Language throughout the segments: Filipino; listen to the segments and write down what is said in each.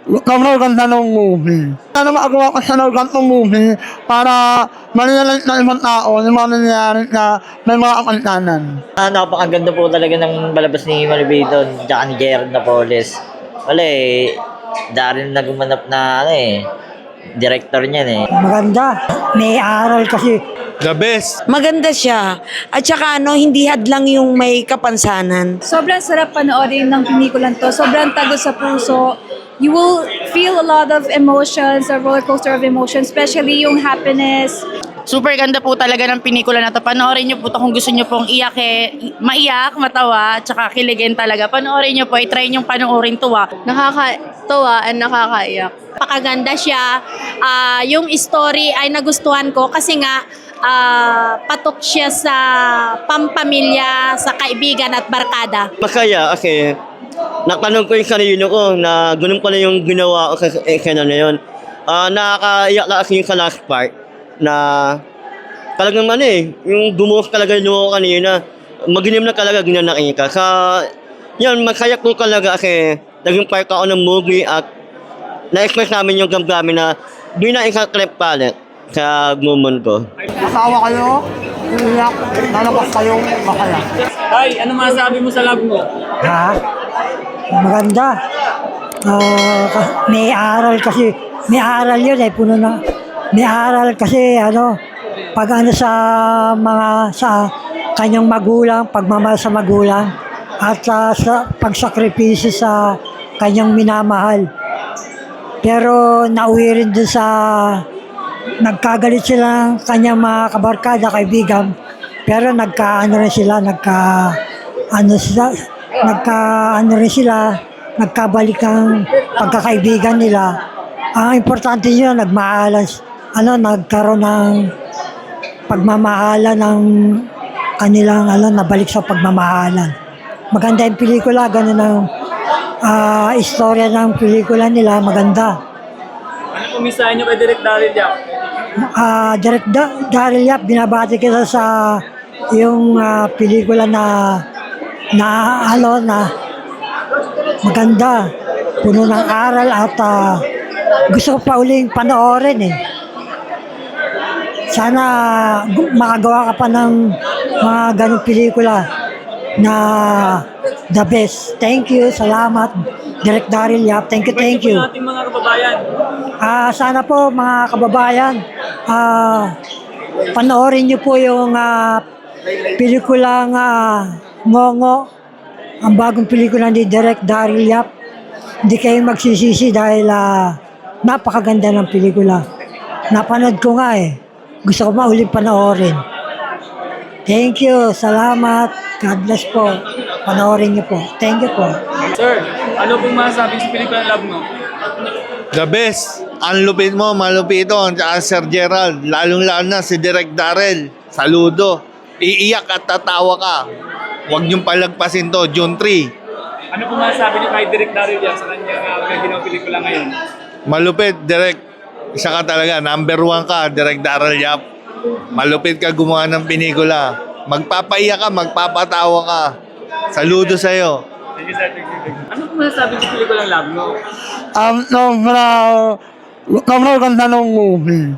sobrang ganda ng movie. Sana makagawa ko siya ng gantong movie para manilalait na ibang tao yung mga nangyayari na may mga kapantanan. Napakaganda po talaga ng balabas ni Malibay doon, tsaka ni Gerard Napoles. Wala eh, Darin na gumanap na director niyan eh. Maganda. May aral kasi. The best. Maganda siya. At saka hindi hadlang yung may kapansanan. Sobrang sarap panoorin ng pelikulan to. Sobrang tagos sa puso. You will feel a lot of emotions, a roller coaster of emotions, especially yung happiness. Super ganda po talaga ng pelikula na to. Panoorin niyo po to kung gusto niyo pong maiyak, matawa, tsaka kiligin talaga. Panoorin niyo po, i-try niyong panoorin to. Nakakatawa and nakakaiyak. Pakaganda siya. Yung story ay nagustuhan ko kasi nga patok siya sa pampamilya, sa kaibigan at barkada. Masaya kasi natanong ko yung sarili ko na ganun pala yung ginawa ko sa eksena na yun. Nakakaiyak na kasi yung sa last part na talagang yung gumuhos talaga yung kanina. Maginim na talaga ginanakin ka. Yan, masaya ko talaga kasi naging part ako ng movie at na-express namin yung gamgamin na di na isang clip palit sa moment ko. Asawa kayo, iiyak, lalabas kayong masaya. Ay, ano masabi mo sa love mo? Ha? Maganda. May aral kasi. May aral yun eh. Puno na. May aral kasi pag sa kanyang magulang, pagmamahal sa magulang, at sa pagsakripisyo sa kanyang minamahal. Pero nauwi rin dun sa nagkagalit sila ng kanyang mga kabarkada, kaibigan. Pero nagkabalik ang pagkakaibigan nila. Ang importante nyo, nagkaroon ng pagmamahalan ng kanilang, nabalik sa pagmamahalan. Maganda yung pelikula, ganun ang istorya ng pelikula nila, maganda. Ano pumisahin niyo kay Direk Daryl Yap? Direk Daryl Yap, binabati kita sa yung pelikula na maganda, puno ng aral at gusto ko pa uling panoorin eh. Sana makagawa ka pa ng mga ganong pelikula na the best. Thank you, salamat Direk Daryl Yap. Thank you. Ating mga kababayan. Sana po mga kababayan, panoorin niyo po yung pelikulang Ngongo, ang bagong pelikula ni Direk Daryl Yap. Hindi kayo magsisisi dahil napakaganda ng pelikula. Napanood ko nga eh. Gusto ko mauling panoorin. Thank you, salamat. God bless po. Panoorin niyo po. Thank you po. Sir, ano pong masasabi sa pelikula love mo? The best. Ang lupit mo, malupito. Tsaka Sir Gerald. Lalong-lalo na si Direk Daryl. Saludo. Iiyak at tatawa ka. Huwag niyong palagpasin to. June 3. Ano pong masasabi niyo kay Direk Daryl Yap sa kanyang ginawang pelikula ngayon? Malupit, Direk. Isa ka talaga. Number 1 ka, Direk Daryl Yap. Malupit ka gumawa ng pelikula. Magpapaiyak ka, magpapatawa ka. Saludo sa'yo. Thank you, sir. Ano pong masasabi sa pelikulang love mo? Sobrang ganda ng movie.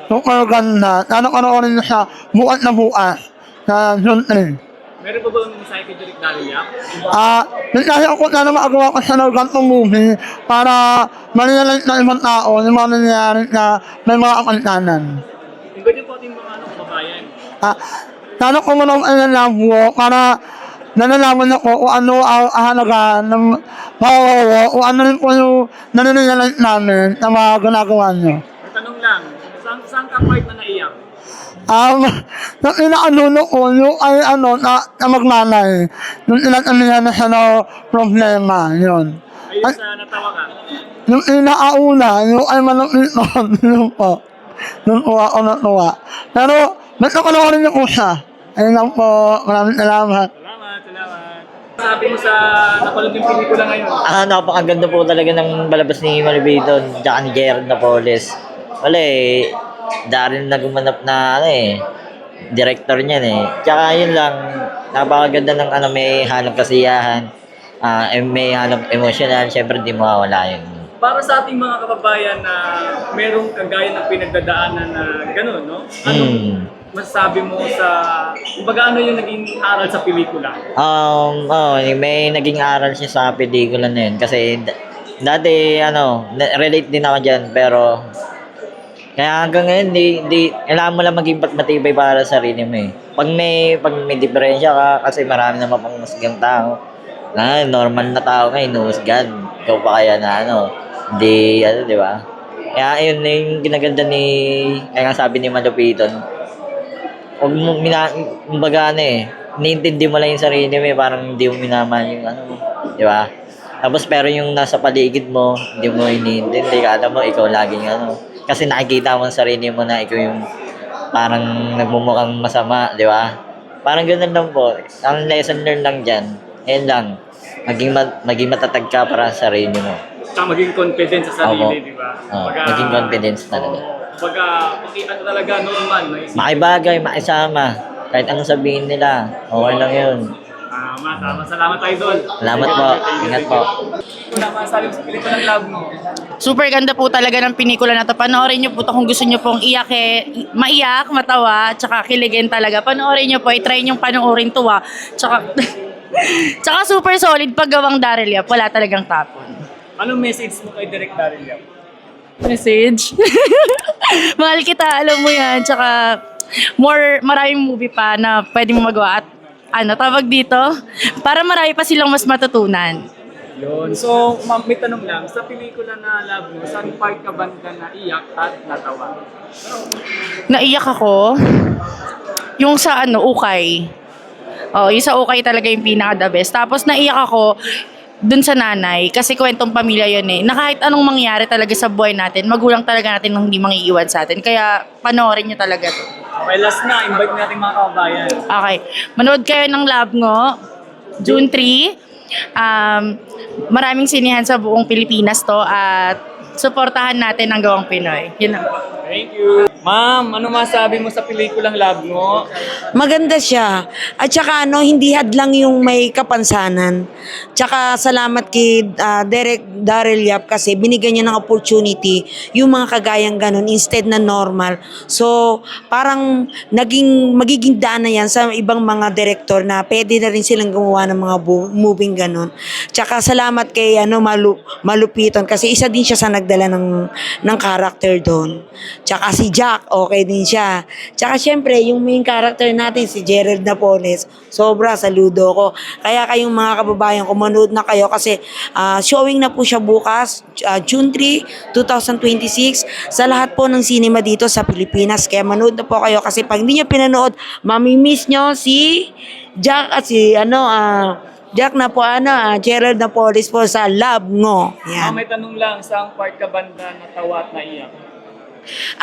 Sobrang ganda. Nanakaroon rin siya bukas na bukas sa June 3. Meron pa ba ang mensahe kay Direk Daryl Yap? Kasi ako sana makagawa ko siya ng gantong movie para manilalait na ibang tao yung mga nangyayari na may mga kapantanan. Kung ganyan po ating mga kababayan. Sana ko muna nalalaman ko para nalalaman ako kung ano ang halaga ng mawawawa o ano rin po yung naninilalait namin na mga ginagawa nyo. Ang tanong lang, saan ka part na naiyak? Nung inaanuno ko, yung ay na magnanay. Nung inatanihan na siya ng problema, yun. Ayun sa natawa ka. Yung inaauna, yung ay manukiton, yun po. Nung uwa ko natuwa. Pero, nagkakalawin niyo po siya. Ayun lang po, maraming salamat. Salamat. Sabi mo sa napanood yung pelikula ngayon? Napakaganda po talaga ng balabas ni Malibay doon, tsaka ni Gerard Napoles. Wala Darin na gumanap na director niyan eh. Tsaka yun lang, napakaganda ng may halong kasiyahan, may halong emosyonal, syempre di mawawala yun. Para sa ating mga kababayan na merong kagaya ng pinagdadaanan na gano'n, no? Anong masasabi mo sa, kumbaga ano yung naging aral sa pelikula? May naging aral siya sa pelikula na yun. Kasi dati, relate din ako dyan. Pero, kaya hanggang ngayon, kailangan mo lang maging matibay para sa sarili mo eh. Pag may diferensya ka, kasi marami naman pang musgang tao. Normal na tao nga, inuusgan. Ikaw pa kaya na di ba? Kaya yun yung ginaganda kaya nga sabi ni Malupiton, huwag mo, kumbaga iniintindi mo lang yung sarili mo parang hindi mo minamahal yung di ba? Tapos pero yung nasa paligid mo, hindi mo iniintindi, kala mo ikaw laging kasi nakikita mo sa sarili mo na ikaw yung parang nagmumukhang masama, di ba? Parang ganoon lang po. Ang lesson learned lang dyan, ayun lang, maging matatag ka para sa sarili mo. Tsaka maging confident sa sarili, Opo. di ba? Maging confidence talaga. Kumbaga, talaga normal. Makibagay, makisama. Kahit anong sabihin nila, okay lang yun. Tama. Salamat, Idol. Salamat po. Ingat po. Wala masasabi mo sa pelikulang Love mo. Super ganda po talaga ng pelikula na to. Panoorin niyo po to kung gusto niyo pong maiyak, matawa, tsaka kiligin talaga. Panoorin niyo po, i-try niyo panoorin to Tsaka, tsaka super solid paggawang Daryl Yap. Wala talagang tapon. Anong message mo kay Direk Daryl Yap? Message? Mahal kita, alam mo yan. Tsaka, maraming movie pa na pwede mo magawa. At tawag dito? Para marami pa silang mas matutunan. Yun. So, ma'am, may tanong lang. Sa pelikula na Love mo, saan part ka banda na iyak at natawa? Naiyak ako. Yung sa Ukay. Yung sa Ukay talaga yung pinaka-the best. Tapos naiyak ako dun sa nanay, kasi kwentong pamilya yun na kahit anong mangyari talaga sa buhay natin, magulang talaga natin nang hindi mangiiwan sa atin. Kaya panoorin nyo talaga to. Okay, last na. Invite natin mga kababayan. Okay. Manood kayo ng Love Ngo, June 3. Maraming sinihan sa buong Pilipinas to at suportahan natin ang gawang Pinoy. Yun lang. Thank you. Ma'am, ano masabi mo sa pelikulang Love Ngo? Maganda siya. At saka hindi hadlang yung may kapansanan. Tsaka salamat kay Direk Daryl Yap kasi binigyan niya ng opportunity yung mga kagayang ganun instead na normal. So, parang magiging daan na yan sa ibang mga director na pwede na rin silang gumawa ng mga moving ganun. Tsaka salamat kay Malupiton kasi isa din siya sa nagdala ng character doon. Tsaka si Jack, okay din siya. Tsaka syempre, yung main character natin, si Gerald Napoles, sobra, saludo ko. Kaya kayong mga kababayan, kumanood na kayo kasi showing na po siya bukas, June 3, 2026, sa lahat po ng cinema dito sa Pilipinas. Kaya manood na po kayo kasi pag hindi nyo pinanood, mamimiss nyo si Jack at si Jack na po Gerald Napoles po sa Love Ngo. Yan. May tanong lang, saan part ka banda natawa at naiyak?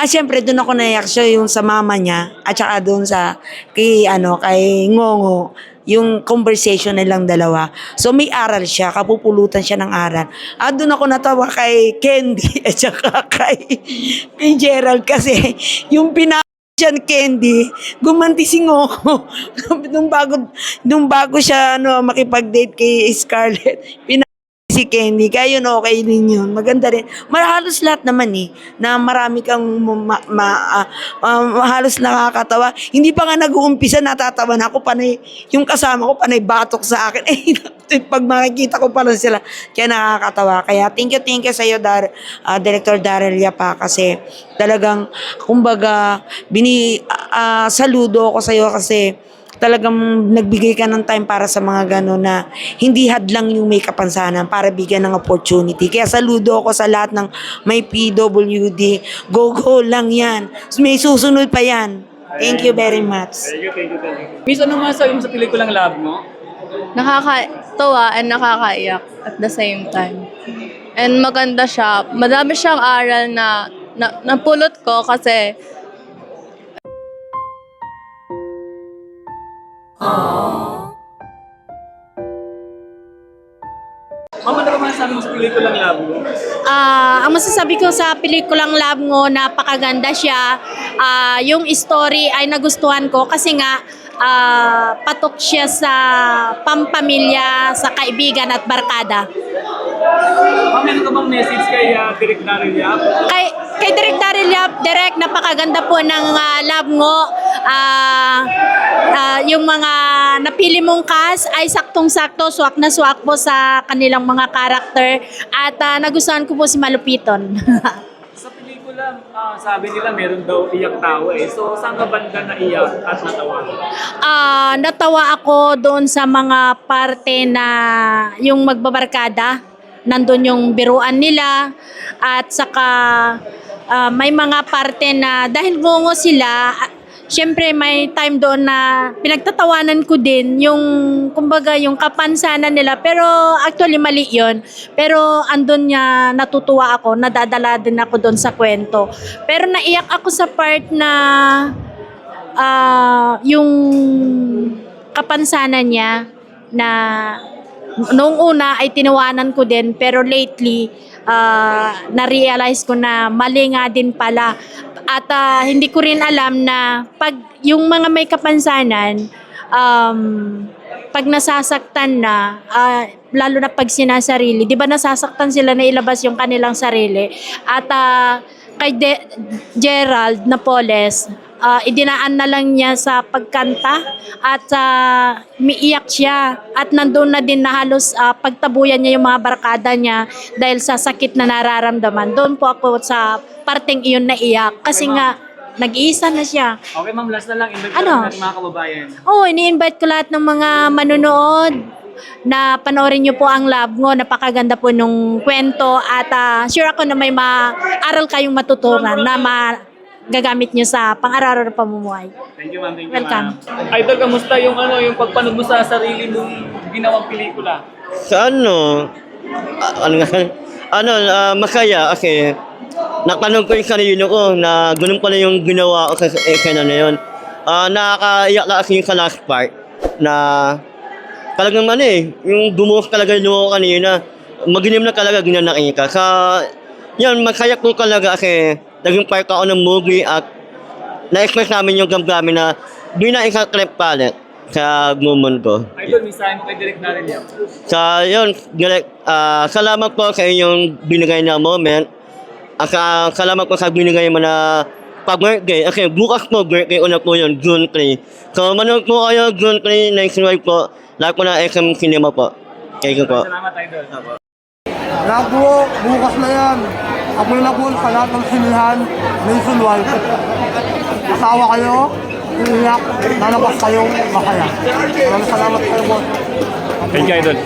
Siyempre, doon ako naiyak siya yung sa mama niya at saka doon kay Ngongo, yung conversation nilang dalawa. So, may aral siya, kapupulutan siya ng aral. At doon ako natawa kay Candy at saka kay Gerald kasi yung siya Candy, gumanti si Ngongo. nung bago siya makipag-date kay Scarlett, si Candy, kaya yun okay din yun. Maganda rin. Halos lahat naman na marami kang halos nakakatawa. Hindi pa nga nag-uumpisa, natatawa na ako, panay, yung kasama ko, panay batok sa akin. Pag makikita ko pala sila, kaya nakakatawa. Kaya thank you sa iyo, Director Daryl Yap kasi talagang, kumbaga, saludo ako sa iyo kasi talagang nagbigay ka ng time para sa mga gano'n na hindi hadlang yung may kapansanan para bigyan ng opportunity. Kaya saludo ako sa lahat ng may PWD. Go lang yan. May susunod pa yan. Thank you very much. Thank you. Miss, ano masasabi mo sa pelikulang Love Ngo? Nakakatawa and nakakaiyak at the same time. And maganda siya. Madami siyang aral na napulot ko kasi Mama, ano ba masasabi mo sa pelikulang Love Ngo? ang masasabi ko sa pelikulang Love Ngo, napakaganda siya. Yung story ay nagustuhan ko kasi nga patok siya sa pampamilya, sa kaibigan at barkada. Meron ka bang message kay Direk Daryl Yap? Kay Direk Daryl Yap, Direk, napakaganda po ng love ngo. Yung mga napili mong cast ay saktong-sakto, swak na swak po sa kanilang mga karakter. At nagustuhan ko po si Malupiton. Sa pelikula, sabi nila meron daw iyak tawa eh. So, saan ka banda na iyak at natawa? Natawa ako doon sa mga parte na yung magbabarkada. Nandun yung biruan nila at saka may mga parte na dahil ngongo sila, syempre may time doon na pinagtatawanan ko din yung kumbaga yung kapansanan nila, pero actually mali yun. Pero andun niya natutuwa ako, nadadala din ako doon sa kwento. Pero naiyak ako sa part na yung kapansanan niya na noong una ay tinawanan ko din, pero lately na-realize ko na mali nga din pala. At hindi ko rin alam na pag yung mga may kapansanan, pag nasasaktan na, lalo na pag sinasarili, di ba nasasaktan sila na ilabas yung kanilang sarili. At kay Gerald Napoles, idinaan na lang niya sa pagkanta at miiyak siya at nandun na din na halos pagtabuyan niya yung mga barkada niya dahil sa sakit na nararamdaman. Doon po ako sa parteng iyon na iyak kasi nga nag-iisa na siya. Okay ma'am, last na lang. Invite Ano? ko natin mga kababayan. Ini-invite ko lahat ng mga manonood na panoorin niyo po ang Love Ngo. Napakaganda po nung kwento at sure ako na may maaral kayong matutunan na gagamit niyo sa pang-araw-araw na pamumuhay. Thank you ma'am, thank you Welcome. ma'am. Idol, kamusta yung yung pagpanood mo sa sarili mong ginawang pelikula? Sa masaya kasi natanong ko yung sarili ko na ganun pala yung ginawa ko sa eksena na yun. Nakakaiyak na kasi yung sa last part na talagang yung bumuhos talaga yung kanina. Maginim na talaga ganyan nakita. Yan, masaya ko talaga kasi naging part ako ng movie at na-express namin yung gamgamin na di na isang clip palette sa moment ko. Idol, misahin mo kay Direk Daryl Yap. Salamat po sa inyong binigay na moment. At salamat po sa binigay mo na pag-birthday. Kasi bukas po, birthday ko na po yun, June 3. So, manood po kayo, June 3, next week po. Lahat po na SM Cinema po. Thank you po. Salamat, Idol. Nagbo, bukas na yan. Available sa lahat ng sinihan nationwide. Asawa kayo, iiyak, lalabas kayong masaya. Maraming salamat kayo, boss. Thank you, Idol.